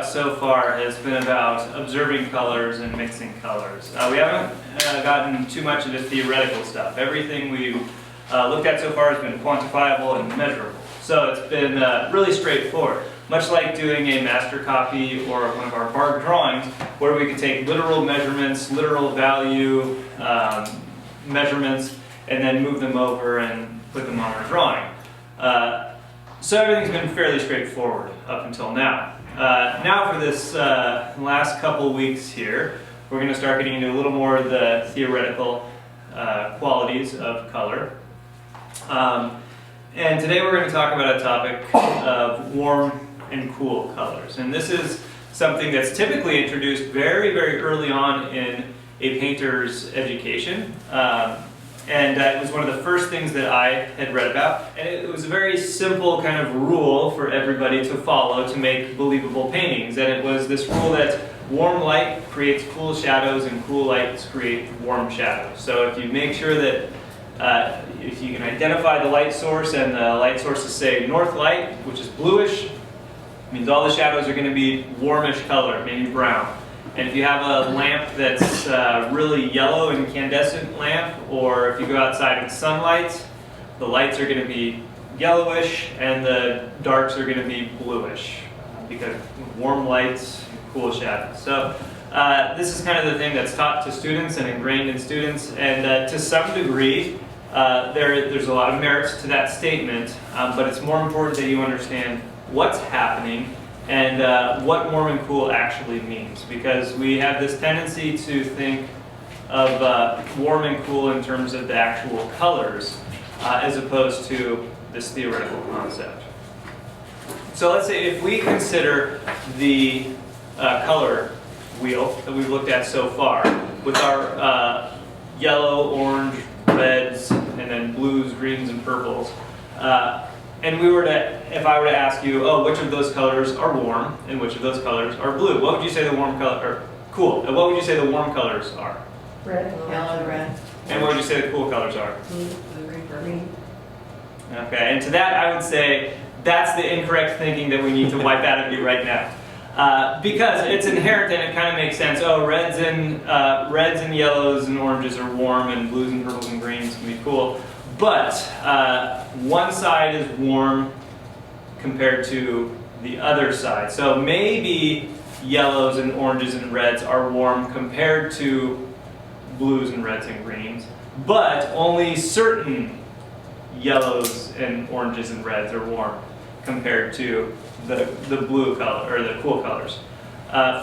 about so far has been about observing colors and mixing colors. We haven't gotten too much into theoretical stuff. Everything we've looked at so far has been quantifiable and measurable. So it's been really straightforward. Much like doing a master copy or one of our bar drawings, where we could take literal measurements, literal value measurements, and then move them over and put them on our drawing. So everything's been fairly straightforward up until now. Now for this last couple weeks here, we're going to start getting into a little more of the theoretical qualities of color. And today we're going to talk about a topic of warm and cool colors. And this is something that's typically introduced very, very early on in a painter's education. And it was one of the first things that I had read about. And it was a very simple kind of rule for everybody to follow to make believable paintings. And it was this rule that warm light creates cool shadows and cool lights create warm shadows. So if you make sure that if you can identify the light source and the light source is, say, north light, which is bluish, it means all the shadows are going to be warmish color, maybe brown. And if you have a lamp that's really yellow, an incandescent lamp, or if you go outside in sunlight, the lights are going to be yellowish and the darks are going to be bluish, because warm lights and cool shadows. So this is kind of the thing that's taught to students and ingrained in students, and to some degree there's a lot of merits to that statement, but it's more important that you understand what's happening and what warm and cool actually means, because we have this tendency to think of warm and cool in terms of the actual colors as opposed to this theoretical concept. So let's say if we consider the color wheel that we've looked at so far with our yellow, orange, reds, and then blues, greens, and purples. And if I were to ask you, oh, which of those colors are warm and which of those colors are blue? What would you say the warm color, or cool? And what would you say the warm colors are? Red, yellow, red. And what would you say the cool colors are? Blue, green. Okay, and to that I would say that's the incorrect thinking that we need to wipe out of you right now. Because it's inherent and it kind of makes sense. Oh, reds and yellows and oranges are warm, and blues and purples and greens can be cool. But one side is warm compared to the other side. So maybe yellows and oranges and reds are warm compared to blues and reds and greens, but only certain yellows and oranges and reds are warm compared to the blue color or the cool colors.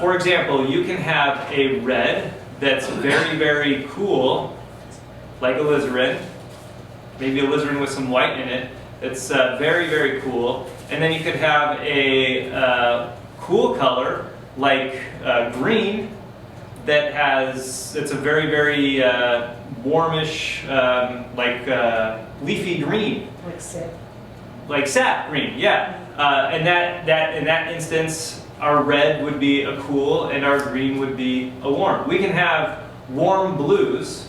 For example, you can have a red that's very, very cool, like alizarin. Maybe alizarin with some white in it. It's very, very cool. And then you could have a cool color like green it's a very, very warmish, like leafy green. Like sap. Like sap green, yeah. And in that instance, our red would be a cool and our green would be a warm. We can have warm blues,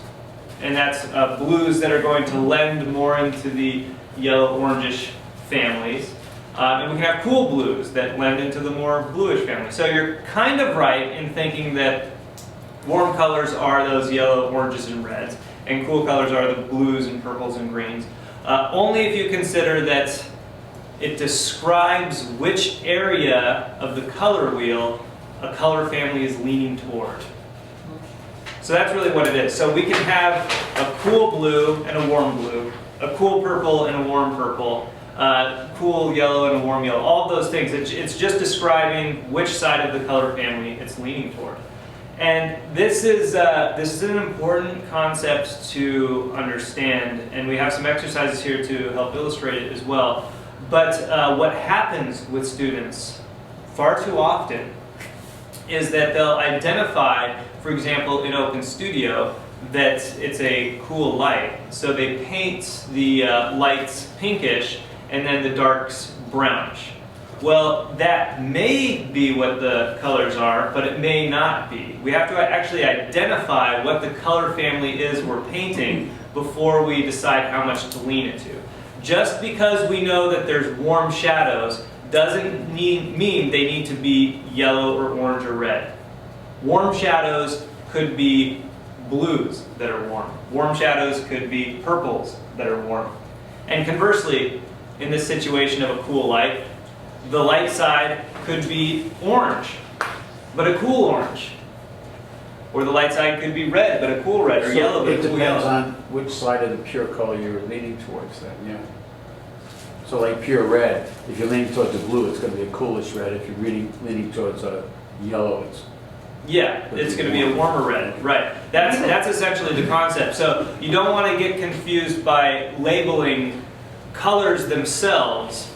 and that's blues that are going to lend more into the yellow-orangish families. And we can have cool blues that lend into the more bluish family. So you're kind of right in thinking that warm colors are those yellow, oranges, and reds, and cool colors are the blues and purples and greens. Only if you consider that it describes which area of the color wheel a color family is leaning toward. So that's really what it is. So we can have a cool blue and a warm blue, a cool purple and a warm purple, cool yellow and a warm yellow, all of those things. It's just describing which side of the color family it's leaning toward. And this is an important concept to understand, and we have some exercises here to help illustrate it as well. But what happens with students far too often is that they'll identify, for example, in Open Studio, that it's a cool light. So they paint the lights pinkish and then the darks brownish. Well, that may be what the colors are, but it may not be. We have to actually identify what the color family is we're painting before we decide how much to lean it to. Just because we know that there's warm shadows doesn't mean they need to be yellow or orange or red. Warm shadows could be blues that are warm. Warm shadows could be purples that are warm. And conversely, in this situation of a cool light, the light side could be orange, but a cool orange. Or the light side could be red, but a cool red, or yellow, but a cool It depends yellow. on which side of the pure color you're leaning towards then, yeah. So like pure red, if you're leaning towards the blue, it's going to be a coolish red. If you're leaning towards a yellow, it's... Yeah, it's going to be a warmer red, right. That's essentially the concept. So you don't want to get confused by labeling colors themselves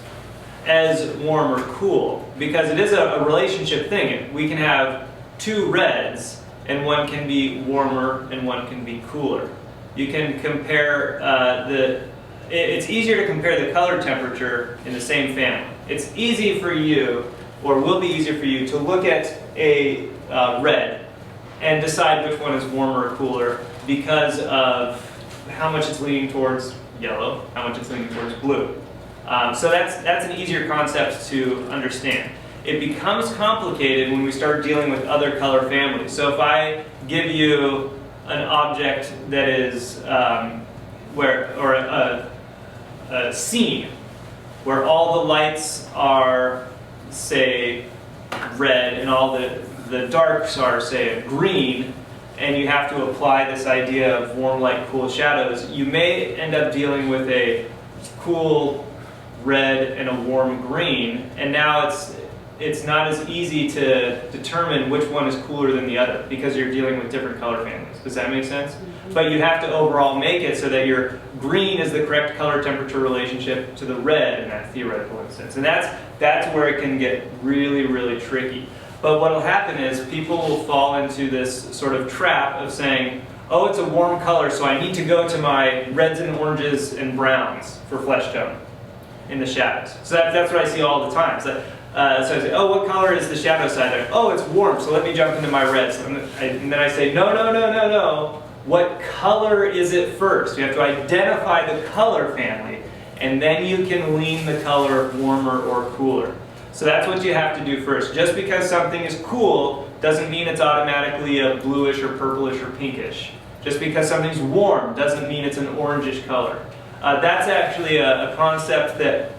as warm or cool, because it is a relationship thing. We can have two reds, and one can be warmer and one can be cooler. You can compare it's easier to compare the color temperature in the same family. It's easy for you, or will be easier for you, to look at a red and decide which one is warmer or cooler because of how much it's leaning towards yellow, how much it's leaning towards blue. So that's an easier concept to understand. It becomes complicated when we start dealing with other color families. So if I give you an object that is a scene where all the lights are, say, red and all the darks are, say, a green, and you have to apply this idea of warm light, cool shadows, you may end up dealing with a cool red and a warm green, and now it's not as easy to determine which one is cooler than the other because you're dealing with different color families. Does that make sense? But you have to overall make it so that your green is the correct color temperature relationship to the red in that theoretical instance. And that's where it can get really, really tricky. But what will happen is people will fall into this sort of trap of saying, oh, it's a warm color, so I need to go to my reds and oranges and browns for flesh tone in the shadows. So that's what I see all the time. So I say, oh, what color is the shadow side there? Oh, it's warm, so let me jump into my reds. And then I say, no, no, no, no, no. What color is it first? You have to identify the color family, and then you can lean the color warmer or cooler. So that's what you have to do first. Just because something is cool doesn't mean it's automatically a bluish or purplish or pinkish. Just because something's warm doesn't mean it's an orangish color. That's actually a concept that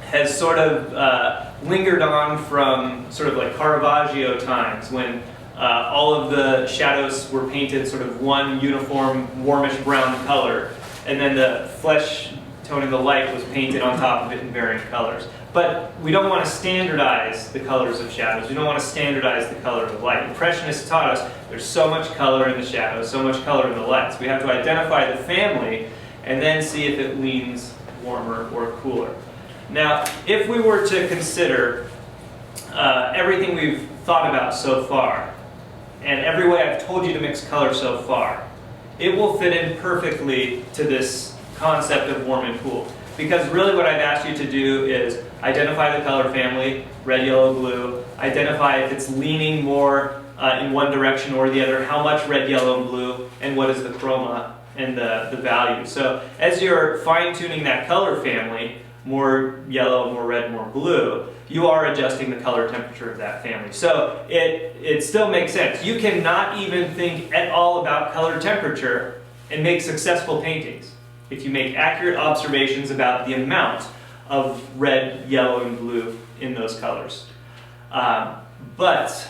has sort of lingered on from sort of like Caravaggio times when all of the shadows were painted sort of one uniform warmish brown color, and then the flesh tone of the light was painted on top of it in varying colors. But we don't want to standardize the colors of shadows. We don't want to standardize the color of light. Impressionists taught us there's so much color in the shadows, so much color in the lights. We have to identify the family and then see if it leans warmer or cooler. Now, if we were to consider everything we've thought about so far, and every way I've told you to mix color so far, it will fit in perfectly to this concept of warm and cool. Because really what I've asked you to do is identify the color family, red, yellow, blue, identify if it's leaning more in one direction or the other, how much red, yellow, and blue, and what is the chroma and the value. So as you're fine-tuning that color family, more yellow, more red, more blue, you are adjusting the color temperature of that family. So it still makes sense. You cannot even think at all about color temperature and make successful paintings if you make accurate observations about the amount of red, yellow, and blue in those colors. But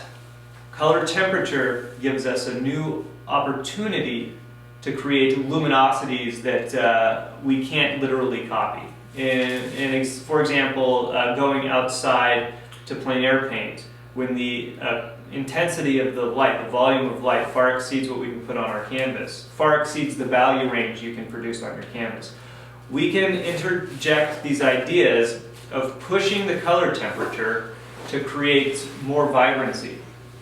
color temperature gives us a new opportunity to create luminosities that we can't literally copy. For example, going outside to plein air paint, when the intensity of the light, the volume of light, far exceeds what we can put on our canvas, far exceeds the value range you can produce on your canvas, we can interject these ideas of pushing the color temperature to create more vibrancy,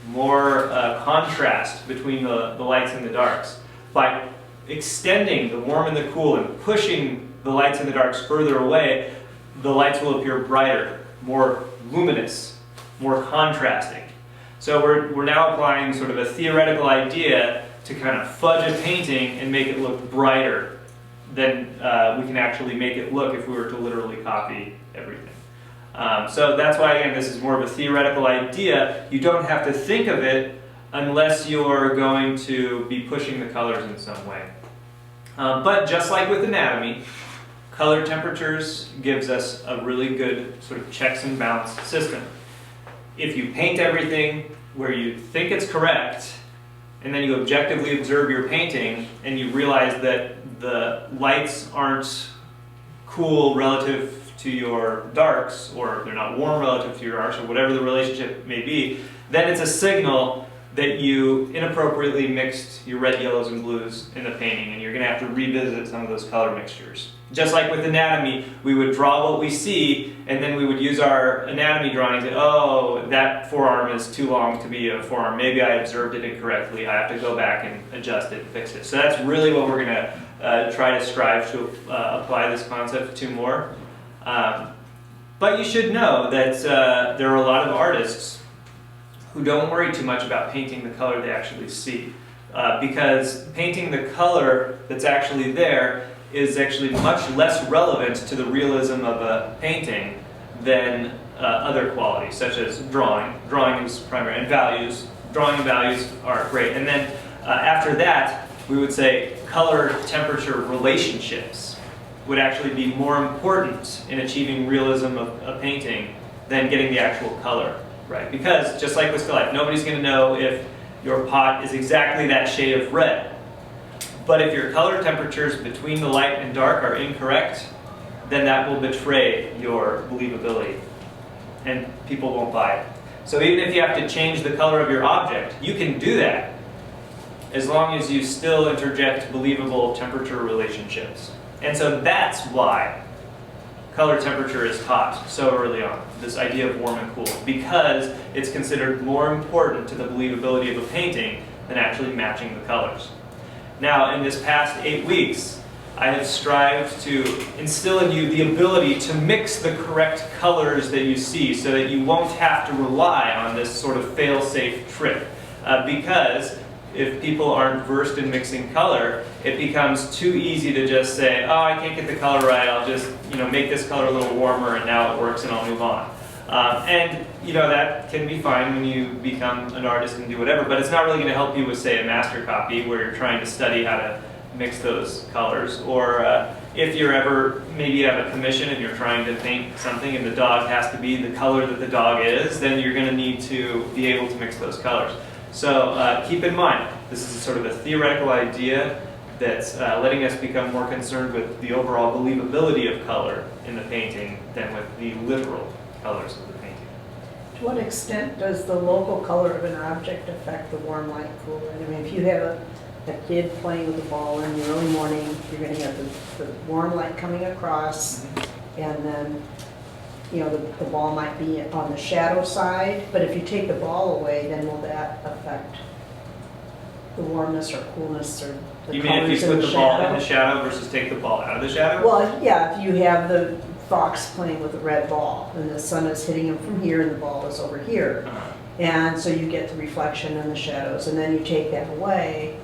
more contrast between the lights and the darks. By extending the warm and the cool and pushing the lights and the darks further away, the lights will appear brighter, more luminous, more contrasting. So we're now applying sort of a theoretical idea to kind of fudge a painting and make it look brighter than we can actually make it look if we were to literally copy everything. So that's why, again, this is more of a theoretical idea. You don't have to think of it unless you're going to be pushing the colors in some way. But just like with anatomy, color temperatures gives us a really good sort of checks and balance system. If you paint everything where you think it's correct, and then you objectively observe your painting, and you realize that the lights aren't cool relative to your darks, or they're not warm relative to your darks, or whatever the relationship may be, then it's a signal that you inappropriately mixed your red, yellows, and blues in the painting, and you're going to have to revisit some of those color mixtures. Just like with anatomy, we would draw what we see, and then we would use our anatomy drawing and say, oh, that forearm is too long to be a forearm. Maybe I observed it incorrectly. I have to go back and adjust it and fix it. So that's really what we're going to try to strive to apply this concept to more. But you should know that there are a lot of artists who don't worry too much about painting the color they actually see. Because painting the color that's actually there is actually much less relevant to the realism of a painting than other qualities, such as drawing. Drawing is primary, and values. Drawing and values are great. And then after that, we would say color-temperature relationships would actually be more important in achieving realism of a painting than getting the actual color right. Because just like with still life, nobody's going to know if your pot is exactly that shade of red. But if your color temperatures between the light and dark are incorrect, then that will betray your believability, and people won't buy it. So even if you have to change the color of your object, you can do that as long as you still interject believable temperature relationships. And so that's why color temperature is taught so early on, this idea of warm and cool, because it's considered more important to the believability of a painting than actually matching the colors. Now, in this past 8 weeks, I have strived to instill in you the ability to mix the correct colors that you see so that you won't have to rely on this sort of fail-safe trick. Because if people aren't versed in mixing color, it becomes too easy to just say, oh, I can't get the color right, I'll just make this color a little warmer and now it works and I'll move on. And that can be fine when you become an artist and do whatever, but it's not really going to help you with, say, a master copy where you're trying to study how to mix those colors. Or if you're ever, maybe you have a commission and you're trying to paint something and the dog has to be the color that the dog is, then you're going to need to be able to mix those colors. So keep in mind, this is sort of a theoretical idea that's letting us become more concerned with the overall believability of color in the painting than with the literal colors of the painting. To what extent does the local color of an object affect the warm light, cool light? I mean, if you have a kid playing with a ball in the early morning, you're going to have the warm light coming across, and then the ball might be on the shadow side, but if you take the ball away, then will that affect the warmness or coolness or the You mean if you put the ball in the shadow versus take the ball out of the shadow? Well, yeah, if you have the fox playing with a red ball and the sun is hitting him from here and the ball is over here. And so you get the reflection and the shadows, and then you take that away.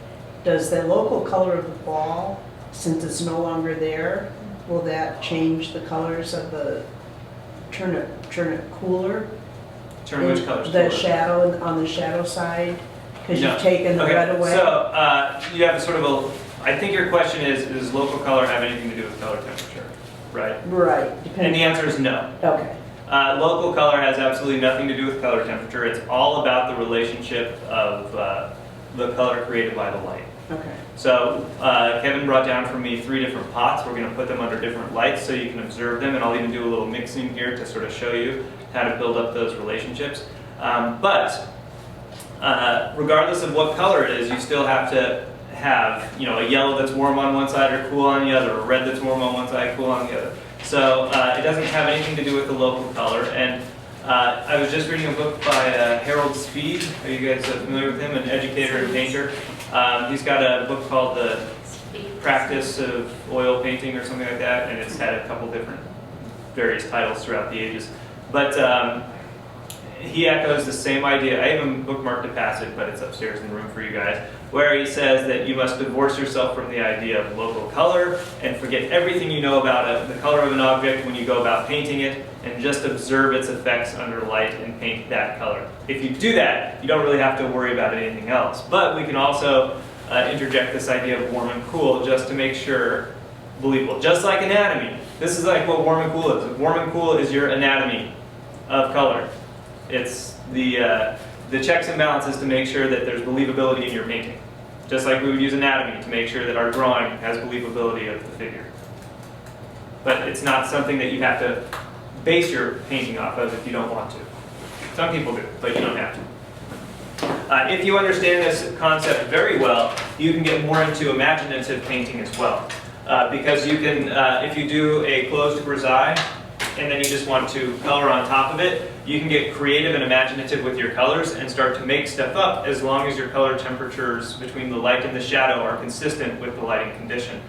Does the local color of the ball, since it's no longer there, will that change the colors of the, turn it cooler? Turn which colors The cooler? shadow, on the shadow side? Because No. you've taken the red away? So you have sort of I think your question is, does local color have anything to do with color temperature? Right? Right. And the answer is no. Okay. Local color has absolutely nothing to do with color temperature. It's all about the relationship of the color created by the light. Okay. So Kevin brought down for me 3 different pots. We're going to put them under different lights so you can observe them, and I'll even do a little mixing here to sort of show you how to build up those relationships. But regardless of what color it is, you still have to have a yellow that's warm on one side or cool on the other, or red that's warm on one side, cool on the other. So it doesn't have anything to do with the local color. And I was just reading a book by Harold Speed. Are you guys familiar with him? An educator and painter. He's got a book called The Practice of Oil Painting or something like that, and it's had a couple different various titles throughout the ages. But he echoes the same idea. I even bookmarked a passage, but it's upstairs in the room for you guys, where he says that you must divorce yourself from the idea of local color and forget everything you know about the color of an object when you go about painting it, and just observe its effects under light and paint that color. If you do that, you don't really have to worry about anything else. But we can also interject this idea of warm and cool just to make sure believable. Just like anatomy. This is like what warm and cool is. Warm and cool is your anatomy of color. It's the checks and balances to make sure that there's believability in your painting. Just like we would use anatomy to make sure that our drawing has believability of the figure. But it's not something that you have to base your painting off of if you don't want to. Some people do, but you don't have to. If you understand this concept very well, you can get more into imaginative painting as well. Because you can, if you do a closed grisaille, and then you just want to color on top of it, you can get creative and imaginative with your colors and start to make stuff up as long as your color temperatures between the light and the shadow are consistent with the lighting condition.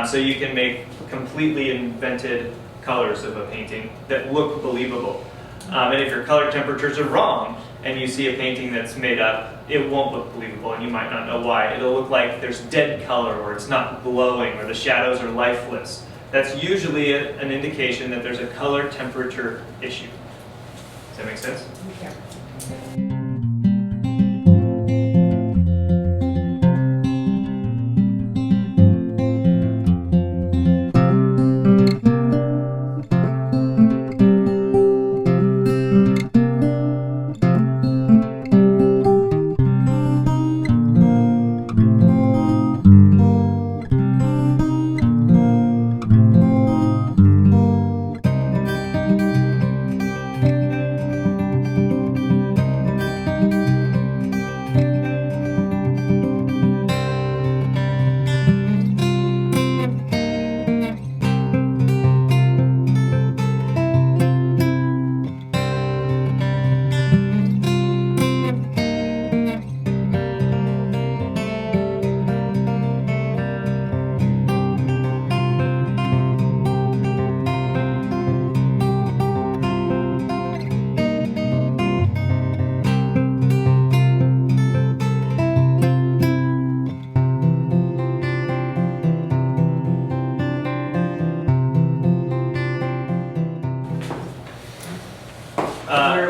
So you can make completely invented colors of a painting that look believable. And if your color temperatures are wrong and you see a painting that's made up, it won't look believable and you might not know why. It'll look like there's dead color or it's not glowing or the shadows are lifeless. That's usually an indication that there's a color temperature issue. Does that make sense? Yeah.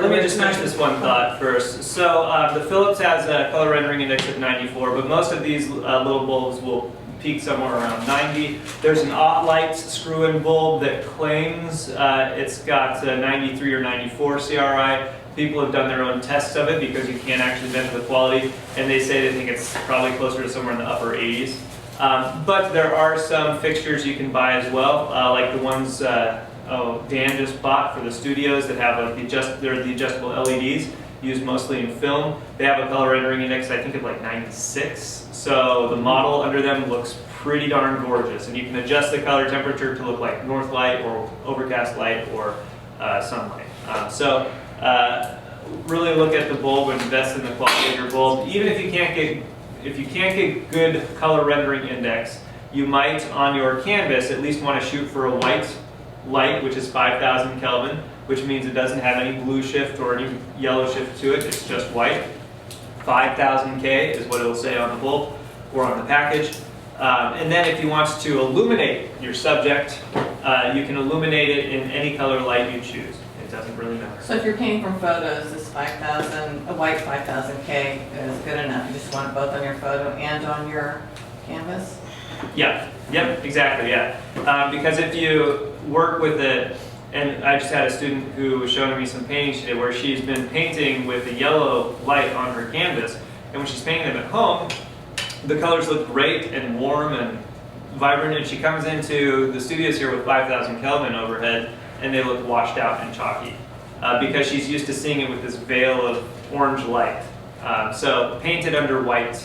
Let me just finish this one thought first. So the Philips has a color rendering index of 94, but most of these little bulbs will peak somewhere around 90. There's an Light screw-in bulb that claims it's got 93 or 94 CRI. People have done their own tests of it because you can't actually measure the quality, and they say they think it's probably closer to somewhere in the upper 80s. But there are some fixtures you can buy as well, like the ones Dan just bought for the studios that have they're the adjustable LEDs used mostly in film. They have a color rendering index, I think, of like 96. So the model under them looks pretty darn gorgeous, and you can adjust the color temperature to look like north light or overcast light or sunlight. Really look at the bulb and invest in the quality of your bulb. Even if you can't get good color rendering index, you might on your canvas at least want to shoot for a white light, which is 5,000 Kelvin, which means it doesn't have any blue shift or any yellow shift to it. It's just white. 5,000 K is what it'll say on the bulb or on the package. And then if you want to illuminate your subject, you can illuminate it in any color light you choose. It doesn't really matter. So if you're painting from photos, this 5,000, a white 5,000K is good enough. You just want it both on your photo and on your canvas? Yeah, yep, exactly, yeah. Because if you work with it, and I just had a student who was showing me some paintings she did where she's been painting with the yellow light on her canvas, and when she's painting them at home, the colors look great and warm and vibrant, and she comes into the studios here with 5,000 Kelvin overhead, and they look washed out and chalky, because she's used to seeing it with this veil of orange light. So painted under white,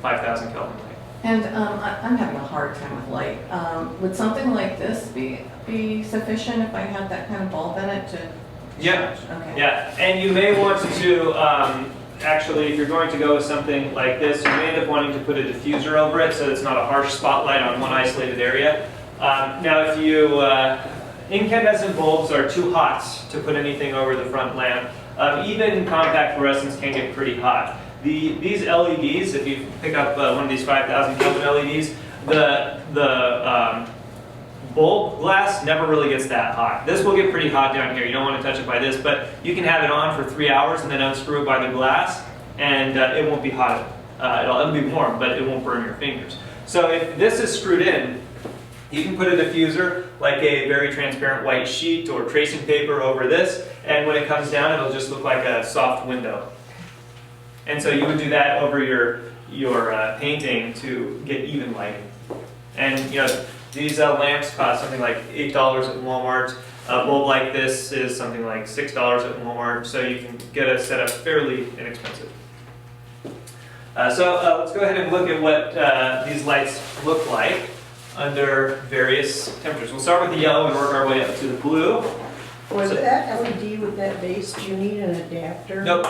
5,000 Kelvin light. And I'm having a hard time with light. Would something like this be sufficient if I had that kind of bulb in it to? Yeah. Okay. Yeah, and you may want to actually, if you're going to go with something like this, you may end up wanting to put a diffuser over it so it's not a harsh spotlight on one isolated area. Now, if you incandescent bulbs are too hot to put anything over the front lamp. Even compact fluorescents can get pretty hot. These LEDs, if you pick up one of these 5,000 Kelvin LEDs, the bulb glass never really gets that hot. This will get pretty hot down here. You don't want to touch it by this, but you can have it on for 3 hours and then unscrew it by the glass, and it won't be hot at all. It'll be warm, but it won't burn your fingers. So if this is screwed in, you can put a diffuser, like a very transparent white sheet or tracing paper over this, and when it comes down, it'll just look like a soft window. And so you would do that over your painting to get even lighting. And you know, these lamps cost something like $8 at Walmart. A bulb like this is something like $6 at Walmart, so you can get a setup fairly inexpensive. So let's go ahead and look at what these lights look like under various temperatures. We'll start with the yellow and work our way up to the blue. For that LED with that base, do you need an adapter? Nope,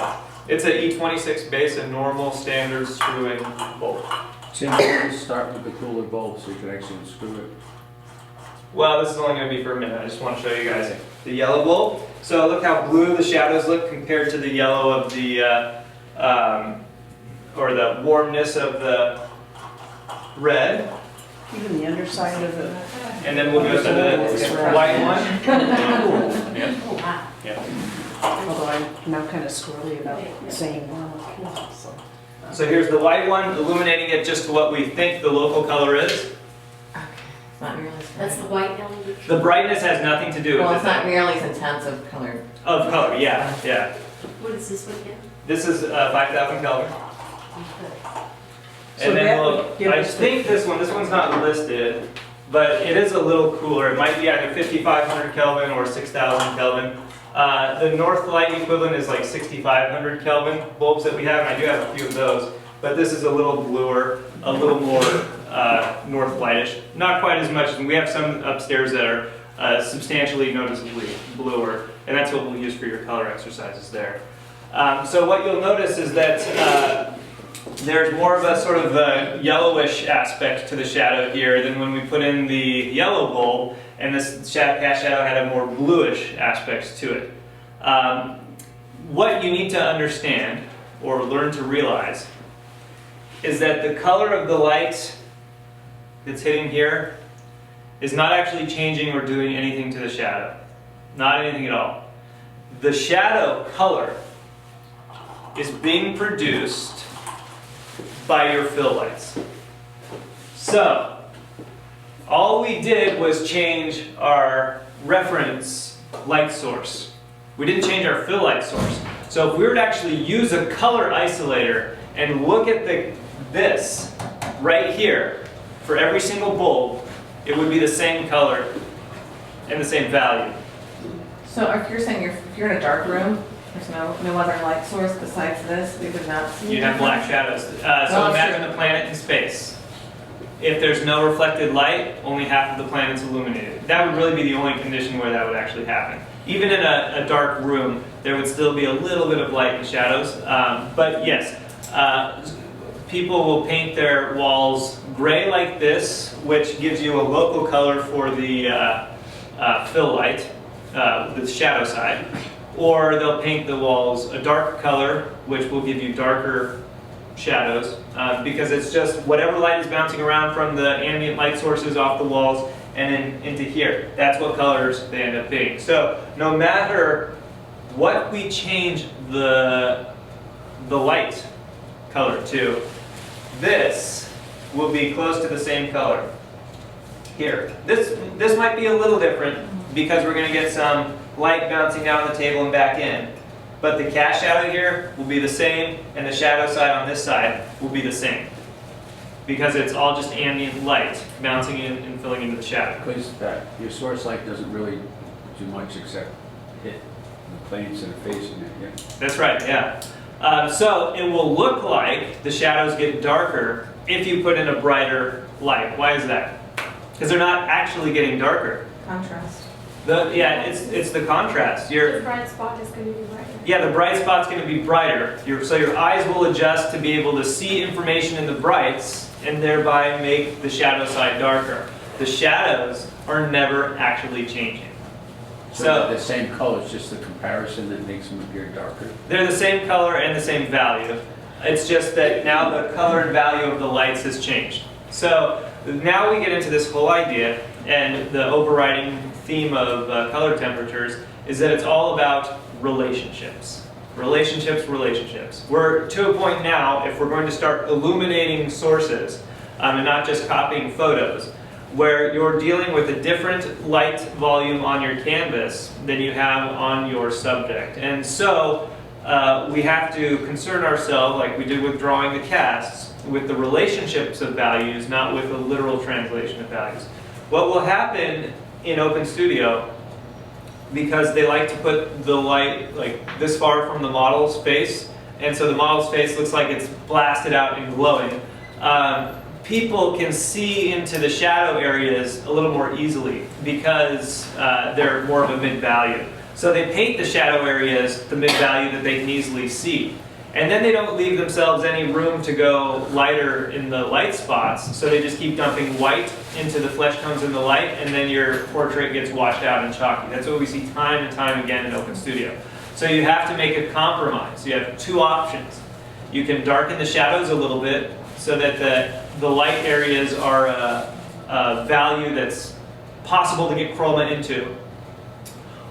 it's an E26 base, a normal standard screw-in bulb. Tim, you start with the cooler bulb so you can actually unscrew it. Well, this is only going to be for a minute. I just want to show you guys the yellow bulb. So look how blue the shadows look compared to the yellow of the, or the warmness of the red. Even the underside of the... And then we'll go to the white one. Yeah. Oh, wow. Yeah. Although I'm now kind of squirrely about saying normal, so. So here's the white one, illuminating it just to what we think the local color is. Okay, it's not nearly as That's the white LED. The brightness has nothing to do with Well, it. it's not nearly as intense of color. Of color, yeah, yeah. What is this one again? This is 5,000 Kelvin. So And then that we'll, would give I us the- think this one's not listed, but it is a little cooler. It might be either 5,500 Kelvin or 6,000 Kelvin. The North Light equivalent is like 6,500 Kelvin bulbs that we have, and I do have a few of those. But this is a little bluer, a little more North Lightish. Not quite as much, and we have some upstairs that are substantially noticeably bluer, and that's what we'll use for your color exercises there. So what you'll notice is that there's more of a sort of a yellowish aspect to the shadow here than when we put in the yellow bulb, and this cast shadow had a more bluish aspect to it. What you need to understand, or learn to realize, is that the color of the light that's hitting here is not actually changing or doing anything to the shadow. Not anything at all. The shadow color is being produced by your fill lights. So, all we did was change our reference light source. We didn't change our fill light source. So if we were to actually use a color isolator and look at this right here for every single bulb, it would be the same color and the same value. So if you're saying if you're in a dark room, there's no other light source besides this, we would not see. You'd have black shadows. So imagine the planet in space. If there's no reflected light, only half of the planet's illuminated. That would really be the only condition where that would actually happen. Even in a dark room, there would still be a little bit of light and shadows. But yes, people will paint their walls gray like this, which gives you a local color for the fill light, the shadow side. Or they'll paint the walls a dark color, which will give you darker shadows, because it's just whatever light is bouncing around from the ambient light sources off the walls and then into here. That's what colors they end up being. So no matter what we change the light color to, this will be close to the same color here. This might be a little different because we're going to get some light bouncing down the table and back in. But the cast shadow here will be the same, and the shadow side on this side will be the same. Because it's all just ambient light bouncing in and filling into the shadow. Because your source light doesn't really do much except hit the planes that are facing it, yeah. That's right, yeah. So it will look like the shadows get darker if you put in a brighter light. Why is that? Because they're not actually getting darker. Contrast. It's the contrast. The bright spot is going to be brighter. Yeah, the bright spot's going to be brighter. So your eyes will adjust to be able to see information in the brights and thereby make the shadow side darker. The shadows are never actually changing. So they're the same color, it's just the comparison that makes them appear darker? They're the same color and the same value. It's just that now the color and value of the lights has changed. So now we get into this whole idea, and the overriding theme of color temperatures is that it's all about relationships. Relationships, relationships. We're to a point now, if we're going to start illuminating sources and not just copying photos, where you're dealing with a different light volume on your canvas than you have on your subject. And so we have to concern ourselves, like we did with drawing the casts, with the relationships of values, not with a literal translation of values. What will happen in Open Studio, because they like to put the light like this far from the model's face, and so the model's face looks like it's blasted out and glowing, people can see into the shadow areas a little more easily because they're more of a mid-value. So they paint the shadow areas the mid-value that they can easily see. And then they don't leave themselves any room to go lighter in the light spots, so they just keep dumping white into the flesh tones in the light, and then your portrait gets washed out and chalky. That's what we see time and time again in Open Studio. So you have to make a compromise. You have two options. You can darken the shadows a little bit so that the light areas are a value that's possible to get chroma into.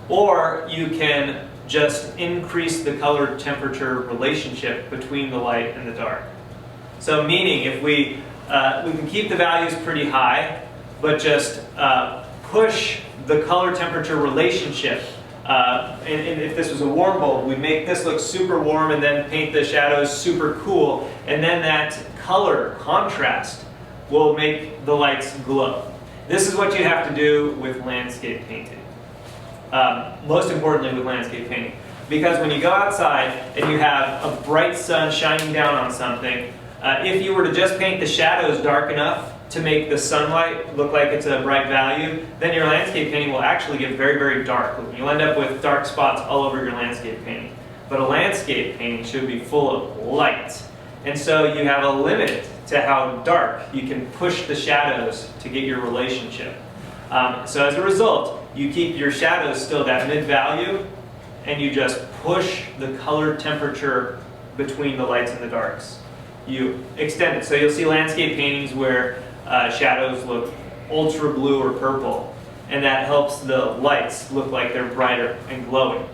Or you can just increase the color temperature relationship between the light and the dark. So meaning if we can keep the values pretty high, but just push the color temperature relationship. And if this was a warm bulb, we'd make this look super warm and then paint the shadows super cool, and then that color contrast will make the lights glow. This is what you have to do with landscape painting. Most importantly with landscape painting. Because when you go outside and you have a bright sun shining down on something, if you were to just paint the shadows dark enough to make the sunlight look like it's a bright value, then your landscape painting will actually get very, very dark. You'll end up with dark spots all over your landscape painting. But a landscape painting should be full of light. And so you have a limit to how dark you can push the shadows to get your relationship. So as a result, you keep your shadows still that mid-value, and you just push the color temperature between the lights and the darks. You extend it. So you'll see landscape paintings where shadows look ultra blue or purple, and that helps the lights look like they're brighter and glowing.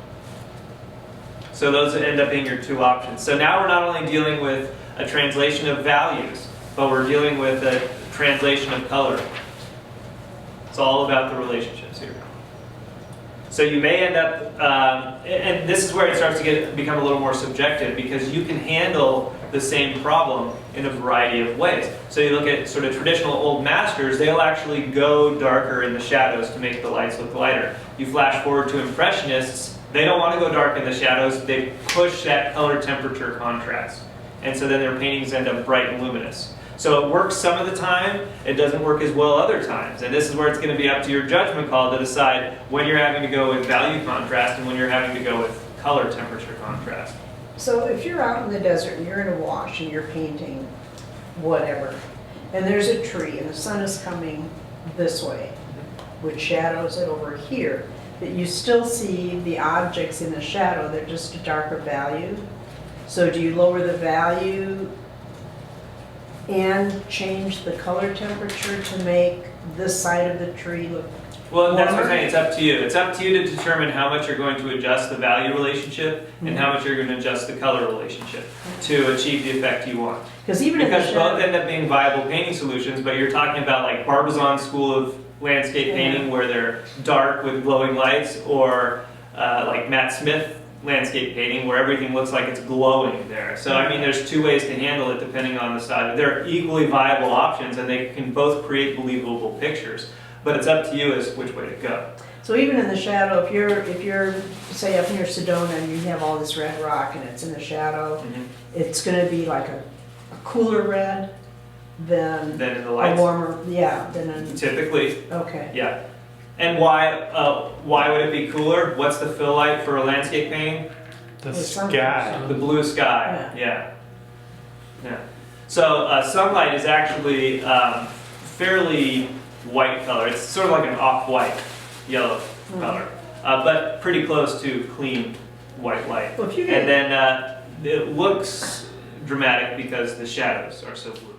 So those end up being your two options. So now we're not only dealing with a translation of values, but we're dealing with a translation of color. It's all about the relationships here. So you may end up, and this is where it starts to become a little more subjective, because you can handle the same problem in a variety of ways. So you look at sort of traditional old masters, they'll actually go darker in the shadows to make the lights look lighter. You flash forward to impressionists, they don't want to go dark in the shadows, they push that color temperature contrast. And so then their paintings end up bright and luminous. So it works some of the time, it doesn't work as well other times. And this is where it's going to be up to your judgment call to decide when you're having to go with value contrast and when you're having to go with color temperature contrast. So if you're out in the desert and you're in a wash and you're painting whatever, and there's a tree and the sun is coming this way, which shadows it over here, that you still see the objects in the shadow, they're just a darker value. So do you lower the value and change the color temperature to make this side of the tree look Well, that's what I'm warmer? saying, it's up to you. It's up to you to determine how much you're going to adjust the value relationship and how much you're going to adjust the color relationship to achieve the effect you want. Because even in the Because both shadow, end up being viable painting solutions, but you're talking about like Barbizon school of landscape painting where they're dark with glowing lights, or like Matt Smith landscape painting where everything looks like it's glowing there. So I mean, there's two ways to handle it depending on the style. They're equally viable options and they can both create believable pictures, but it's up to you as which way to go. so even in the shadow, if you're say up near Sedona and you have all this red rock and it's in the shadow, it's going to be like a cooler red than Then in the a lights, warmer, yeah, than a, typically, okay. yeah. And why would it be cooler? What's the fill light for a landscape painting? The With sunlight. sky. The blue sky, yeah. So sunlight is actually fairly white color. It's sort of like an off-white yellow color. but pretty close to clean white light. Well, if you And get, then it looks dramatic because the shadows are so blue.